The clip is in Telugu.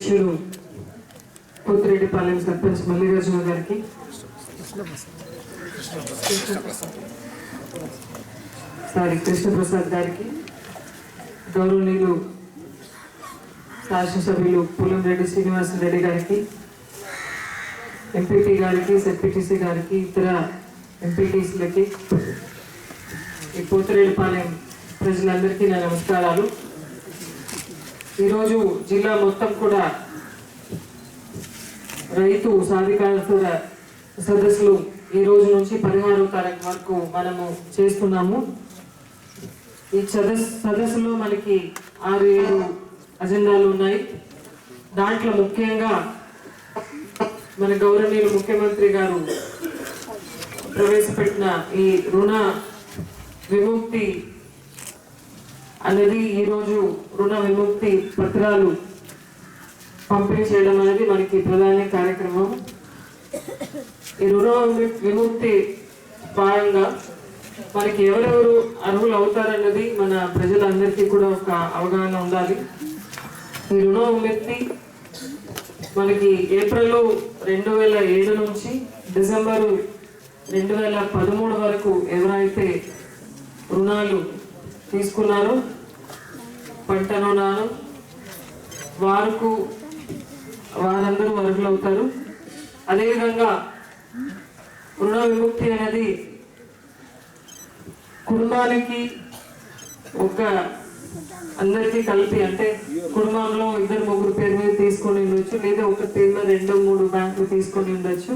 అధ్యక్షులు పోతిరెడ్డిపాలెం సర్పంచ్ మల్లికార్జున గారికి, కృష్ణప్రసాద్ గారికి, గౌరవనీయులు శాసనసభ్యులు పుల్లంరెడ్డి శ్రీనివాసరెడ్డి గారికి, ఎంపీపీ గారికి, జెడ్పీటీసీ గారికి, ఇతర ఎంపీటీసీలకి, ఈ పోతిరెడ్డిపాలెం ప్రజలందరికీ నా నమస్కారాలు. ఈరోజు జిల్లా మొత్తం కూడా రైతు సాధికారత సదస్సులు ఈ రోజు నుంచి 16వ తారీఖు వరకు మనము చేస్తున్నాము. ఈ సదస్సులో మనకి 6-7 అజెండాలు ఉన్నాయి. దాంట్లో ముఖ్యంగా మన గౌరవనీయులు ముఖ్యమంత్రి గారు ప్రవేశపెట్టిన ఈ రుణ విముక్తి అనేది, ఈరోజు రుణ విముక్తి పత్రాలు పంపిణీ చేయడం అనేది మనకి ప్రధాన కార్యక్రమం. ఈ రుణ విముక్తి భాగంగా మనకి ఎవరెవరు అర్హులు అవుతారన్నది మన ప్రజలందరికీ కూడా ఒక అవగాహన ఉండాలి. ఈ రుణ విముక్తి మనకి ఏప్రిల్ 2007 నుంచి డిసెంబరు 2013 వరకు ఎవరైతే రుణాలు తీసుకున్నారో పంట రుణాలు వారందరూ అర్హులు అవుతారు. అదేవిధంగా రుణ విముక్తి అనేది కుటుంబానికి అందరికీ కలిపి, అంటే కుటుంబంలో 2-3 పేరు మీద తీసుకొని ఉండొచ్చు, లేదా ఒక పేరు మీద 2-3 బ్యాంకులు తీసుకొని ఉండొచ్చు.